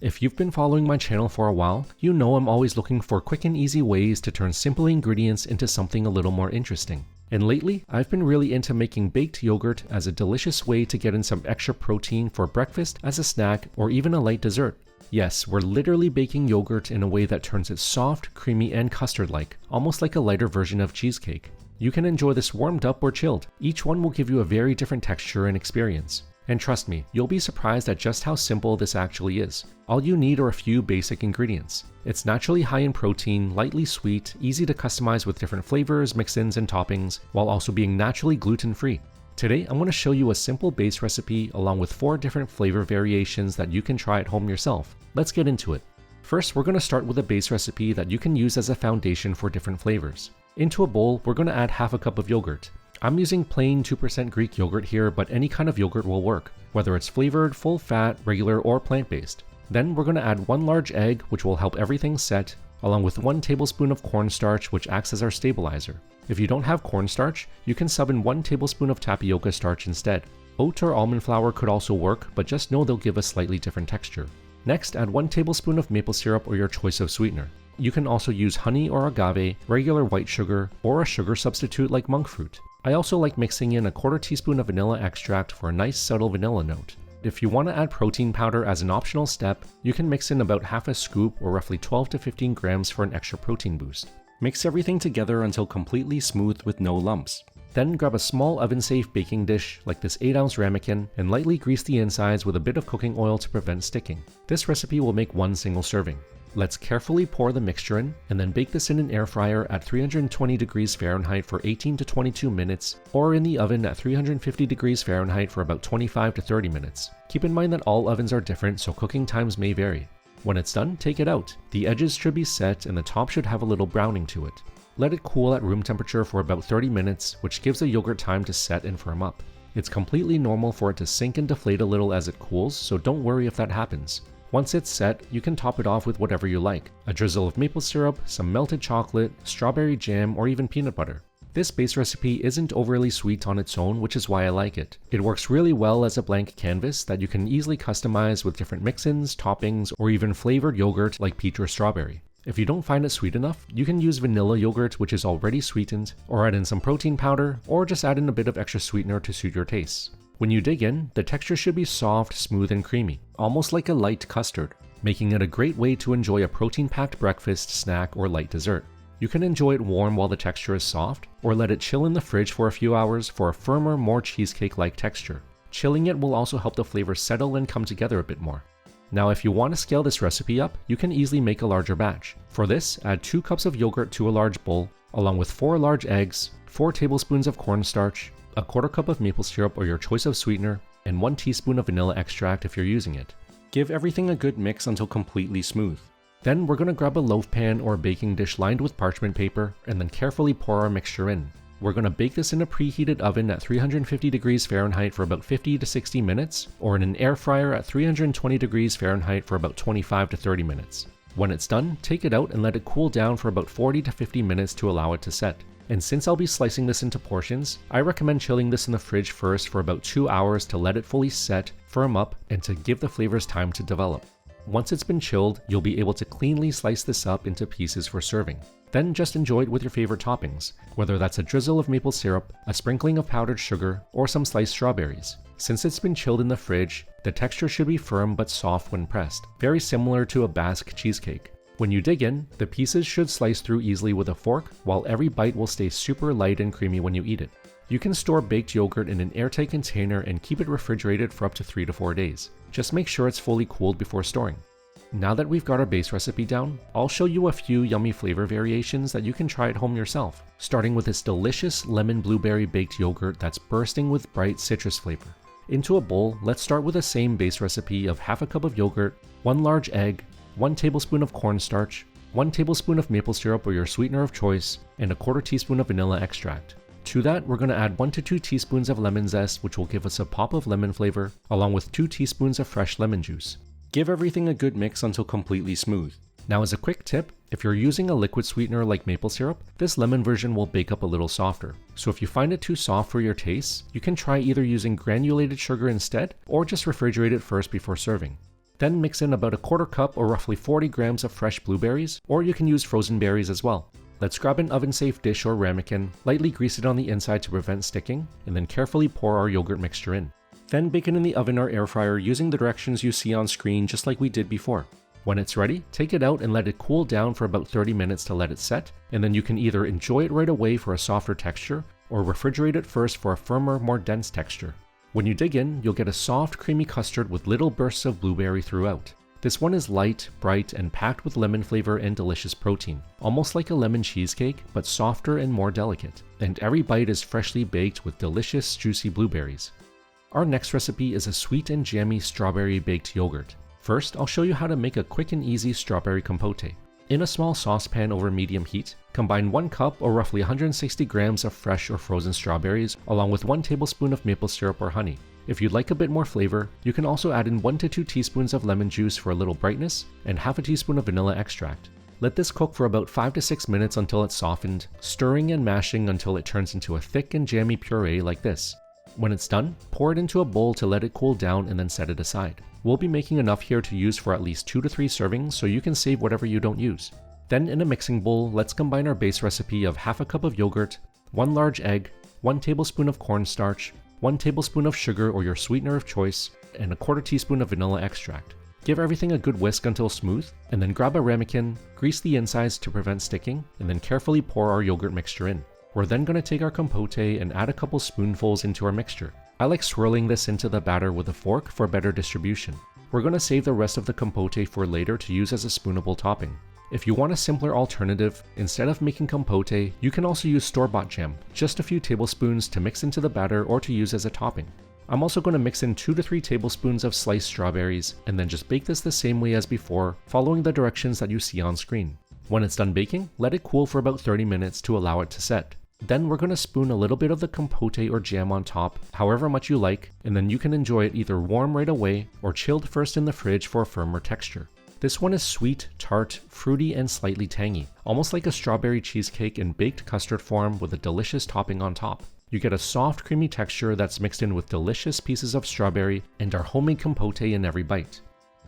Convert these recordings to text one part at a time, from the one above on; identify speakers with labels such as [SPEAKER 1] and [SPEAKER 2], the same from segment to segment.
[SPEAKER 1] If you've been following my channel for a while, you know I'm always looking for quick and easy ways to turn simple ingredients into something a little more interesting. And lately, I've been really into making baked yogurt as a delicious way to get in some extra protein for breakfast, as a snack, or even a light dessert. Yes, we're literally baking yogurt in a way that turns it soft, creamy, and custard-like, almost like a lighter version of cheesecake. You can enjoy this warmed up or chilled. Each one will give you a very different texture and experience. And trust me, you'll be surprised at just how simple this actually is. All you need are a few basic ingredients. It's naturally high in protein, lightly sweet, easy to customize with different flavors, mix-ins, and toppings, while also being naturally gluten-free. Today, I'm going to show you a simple base recipe along with 4 different flavor variations that you can try at home yourself. Let's get into it. First, we're going to start with a base recipe that you can use as a foundation for different flavors. Into a bowl, we're going to add half a cup of yogurt. I'm using plain 2% Greek yogurt here, but any kind of yogurt will work, whether it's flavored, full fat, regular, or plant-based. Then we're going to add 1 large egg, which will help everything set, along with 1 tablespoon of cornstarch, which acts as our stabilizer. If you don't have cornstarch, you can sub in 1 tablespoon of tapioca starch instead. Oat or almond flour could also work, but just know they'll give a slightly different texture. Next, add 1 tablespoon of maple syrup or your choice of sweetener. You can also use honey or agave, regular white sugar, or a sugar substitute like monk fruit. I also like mixing in a 1/4 teaspoon of vanilla extract for a nice subtle vanilla note. If you want to add protein powder as an optional step, you can mix in about half a scoop or roughly 12 to 15 grams for an extra protein boost. Mix everything together until completely smooth with no lumps. Then grab a small oven-safe baking dish like this 8-ounce ramekin and lightly grease the insides with a bit of cooking oil to prevent sticking. This recipe will make 1 single serving. Let's carefully pour the mixture in and then bake this in an air fryer at 320 degrees Fahrenheit for 18 to 22 minutes, or in the oven at 350 degrees Fahrenheit for about 25 to 30 minutes. Keep in mind that all ovens are different, so cooking times may vary. When it's done, take it out. The edges should be set and the top should have a little browning to it. Let it cool at room temperature for about 30 minutes, which gives the yogurt time to set and firm up. It's completely normal for it to sink and deflate a little as it cools, so don't worry if that happens. Once it's set, you can top it off with whatever you like. A drizzle of maple syrup, some melted chocolate, strawberry jam, or even peanut butter. This base recipe isn't overly sweet on its own, which is why I like it. It works really well as a blank canvas that you can easily customize with different mix-ins, toppings, or even flavored yogurt like peach or strawberry. If you don't find it sweet enough, you can use vanilla yogurt, which is already sweetened, or add in some protein powder, or just add in a bit of extra sweetener to suit your tastes. When you dig in, the texture should be soft, smooth, and creamy, almost like a light custard, making it a great way to enjoy a protein-packed breakfast, snack, or light dessert. You can enjoy it warm while the texture is soft, or let it chill in the fridge for a few hours for a firmer, more cheesecake-like texture. Chilling it will also help the flavors settle and come together a bit more. Now, if you want to scale this recipe up, you can easily make a larger batch. For this, add 2 cups of yogurt to a large bowl, along with 4 large eggs, 4 tablespoons of cornstarch, a 1/4 cup of maple syrup or your choice of sweetener, and 1 teaspoon of vanilla extract if you're using it. Give everything a good mix until completely smooth. Then we're going to grab a loaf pan or a baking dish lined with parchment paper and then carefully pour our mixture in. We're going to bake this in a preheated oven at 350 degrees Fahrenheit for about 50 to 60 minutes, or in an air fryer at 320 degrees Fahrenheit for about 25 to 30 minutes. When it's done, take it out and let it cool down for about 40 to 50 minutes to allow it to set. And since I'll be slicing this into portions, I recommend chilling this in the fridge first for about 2 hours to let it fully set, firm up, and to give the flavors time to develop. Once it's been chilled, you'll be able to cleanly slice this up into pieces for serving. Then just enjoy it with your favorite toppings, whether that's a drizzle of maple syrup, a sprinkling of powdered sugar, or some sliced strawberries. Since it's been chilled in the fridge, the texture should be firm but soft when pressed, very similar to a Basque cheesecake. When you dig in, the pieces should slice through easily with a fork, while every bite will stay super light and creamy when you eat it. You can store baked yogurt in an airtight container and keep it refrigerated for up to 3 to 4 days. Just make sure it's fully cooled before storing. Now that we've got our base recipe down, I'll show you a few yummy flavor variations that you can try at home yourself, starting with this delicious lemon blueberry baked yogurt that's bursting with bright citrus flavor. Into a bowl, let's start with the same base recipe of half a cup of yogurt, 1 large egg, 1 tablespoon of cornstarch, 1 tablespoon of maple syrup or your sweetener of choice, and a 1/4 teaspoon of vanilla extract. To that, we're going to add 1 to 2 teaspoons of lemon zest, which will give us a pop of lemon flavor, along with 2 teaspoons of fresh lemon juice. Give everything a good mix until completely smooth. Now, as a quick tip, if you're using a liquid sweetener like maple syrup, this lemon version will bake up a little softer. So if you find it too soft for your tastes, you can try either using granulated sugar instead, or just refrigerate it first before serving. Then mix in about a quarter cup or roughly 40 grams of fresh blueberries, or you can use frozen berries as well. Let's grab an oven-safe dish or ramekin, lightly grease it on the inside to prevent sticking, and then carefully pour our yogurt mixture in. Then bake it in the oven or air fryer using the directions you see on screen just like we did before. When it's ready, take it out and let it cool down for about 30 minutes to let it set, and then you can either enjoy it right away for a softer texture, or refrigerate it first for a firmer, more dense texture. When you dig in, you'll get a soft, creamy custard with little bursts of blueberry throughout. This one is light, bright, and packed with lemon flavor and delicious protein, almost like a lemon cheesecake, but softer and more delicate. And every bite is freshly baked with delicious, juicy blueberries. Our next recipe is a sweet and jammy strawberry baked yogurt. First, I'll show you how to make a quick and easy strawberry compote. In a small saucepan over medium heat, combine 1 cup or roughly 160 grams of fresh or frozen strawberries along with 1 tablespoon of maple syrup or honey. If you'd like a bit more flavor, you can also add in 1 to 2 teaspoons of lemon juice for a little brightness and half a teaspoon of vanilla extract. Let this cook for about 5 to 6 minutes until it's softened, stirring and mashing until it turns into a thick and jammy puree like this. When it's done, pour it into a bowl to let it cool down and then set it aside. We'll be making enough here to use for at least 2 to 3 servings, so you can save whatever you don't use. Then in a mixing bowl, let's combine our base recipe of half a cup of yogurt, 1 large egg, 1 tablespoon of cornstarch, 1 tablespoon of sugar or your sweetener of choice, and a quarter teaspoon of vanilla extract. Give everything a good whisk until smooth, and then grab a ramekin, grease the insides to prevent sticking, and then carefully pour our yogurt mixture in. We're then going to take our compote and add a couple spoonfuls into our mixture. I like swirling this into the batter with a fork for better distribution. We're going to save the rest of the compote for later to use as a spoonable topping. If you want a simpler alternative, instead of making compote, you can also use store-bought jam, just a few tablespoons to mix into the batter or to use as a topping. I'm also going to mix in 2 to 3 tablespoons of sliced strawberries and then just bake this the same way as before, following the directions that you see on screen. When it's done baking, let it cool for about 30 minutes to allow it to set. Then we're going to spoon a little bit of the compote or jam on top, however much you like, and then you can enjoy it either warm right away or chilled first in the fridge for a firmer texture. This one is sweet, tart, fruity, and slightly tangy, almost like a strawberry cheesecake in baked custard form with a delicious topping on top. You get a soft, creamy texture that's mixed in with delicious pieces of strawberry and our homemade compote in every bite.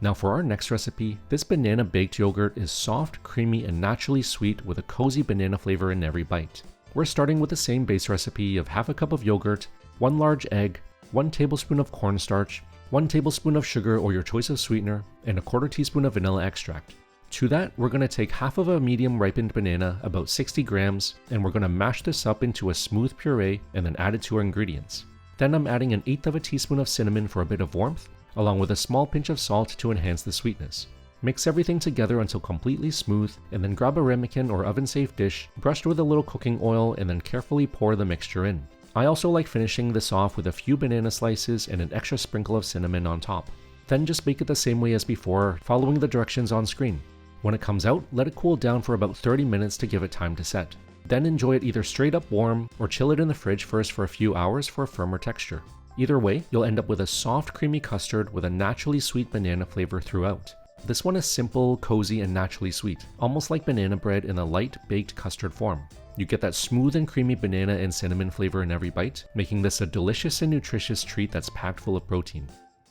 [SPEAKER 1] Now for our next recipe, this banana baked yogurt is soft, creamy, and naturally sweet with a cozy banana flavor in every bite. We're starting with the same base recipe of half a cup of yogurt, 1 large egg, 1 tablespoon of cornstarch, 1 tablespoon of sugar or your choice of sweetener, and a quarter teaspoon of vanilla extract. To that, we're going to take half of a medium ripened banana, about 60 grams, and we're going to mash this up into a smooth puree and then add it to our ingredients. Then I'm adding 1/8 of a teaspoon of cinnamon for a bit of warmth, along with a small pinch of salt to enhance the sweetness. Mix everything together until completely smooth, and then grab a ramekin or oven-safe dish, brushed with a little cooking oil, and then carefully pour the mixture in. I also like finishing this off with a few banana slices and an extra sprinkle of cinnamon on top. Then just bake it the same way as before, following the directions on screen. When it comes out, let it cool down for about 30 minutes to give it time to set. Then enjoy it either straight up warm, or chill it in the fridge first for a few hours for a firmer texture. Either way, you'll end up with a soft, creamy custard with a naturally sweet banana flavor throughout. This one is simple, cozy, and naturally sweet, almost like banana bread in a light, baked custard form. You get that smooth and creamy banana and cinnamon flavor in every bite, making this a delicious and nutritious treat that's packed full of protein.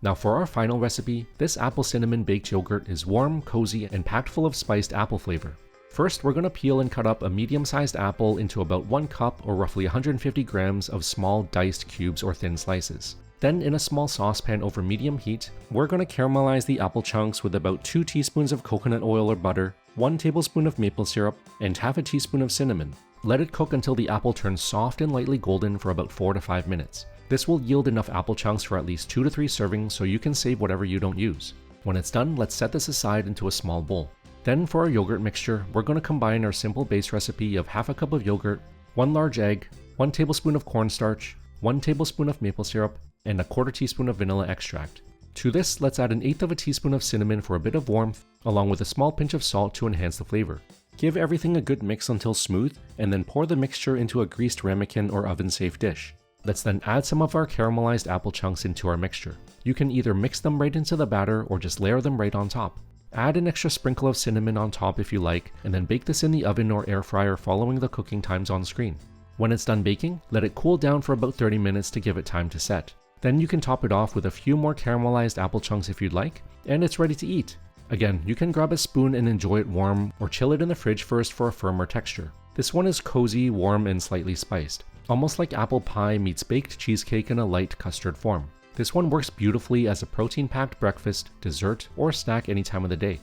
[SPEAKER 1] Now for our final recipe, this apple cinnamon baked yogurt is warm, cozy, and packed full of spiced apple flavor. First, we're going to peel and cut up a medium-sized apple into about 1 cup or roughly 150 grams of small diced cubes or thin slices. Then in a small saucepan over medium heat, we're going to caramelize the apple chunks with about 2 teaspoons of coconut oil or butter, 1 tablespoon of maple syrup, and half a teaspoon of cinnamon. Let it cook until the apple turns soft and lightly golden for about 4 to 5 minutes. This will yield enough apple chunks for at least 2 to 3 servings, so you can save whatever you don't use. When it's done, let's set this aside into a small bowl. Then for our yogurt mixture, we're going to combine our simple base recipe of half a cup of yogurt, 1 large egg, 1 tablespoon of cornstarch, 1 tablespoon of maple syrup, and a quarter teaspoon of vanilla extract. To this, let's add 1/8 of a teaspoon of cinnamon for a bit of warmth, along with a small pinch of salt to enhance the flavor. Give everything a good mix until smooth, and then pour the mixture into a greased ramekin or oven-safe dish. Let's then add some of our caramelized apple chunks into our mixture. You can either mix them right into the batter or just layer them right on top. Add an extra sprinkle of cinnamon on top if you like, and then bake this in the oven or air fryer following the cooking times on screen. When it's done baking, let it cool down for about 30 minutes to give it time to set. Then you can top it off with a few more caramelized apple chunks if you'd like, and it's ready to eat. Again, you can grab a spoon and enjoy it warm, or chill it in the fridge first for a firmer texture. This one is cozy, warm, and slightly spiced, almost like apple pie meets baked cheesecake in a light custard form. This one works beautifully as a protein-packed breakfast, dessert, or snack any time of the day.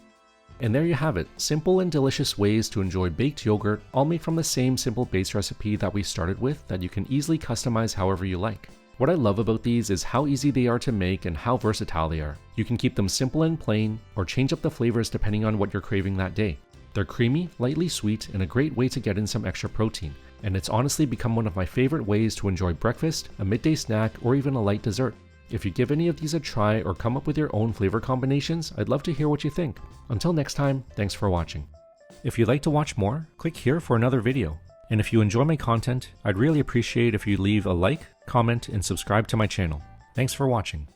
[SPEAKER 1] And there you have it, simple and delicious ways to enjoy baked yogurt, all made from the same simple base recipe that we started with that you can easily customize however you like. What I love about these is how easy they are to make and how versatile they are. You can keep them simple and plain, or change up the flavors depending on what you're craving that day. They're creamy, lightly sweet, and a great way to get in some extra protein, and it's honestly become one of my favorite ways to enjoy breakfast, a midday snack, or even a light dessert. If you give any of these a try or come up with your own flavor combinations, I'd love to hear what you think. Until next time, thanks for watching. If you'd like to watch more, click here for another video. And if you enjoy my content, I'd really appreciate if you leave a like, comment, and subscribe to my channel. Thanks for watching.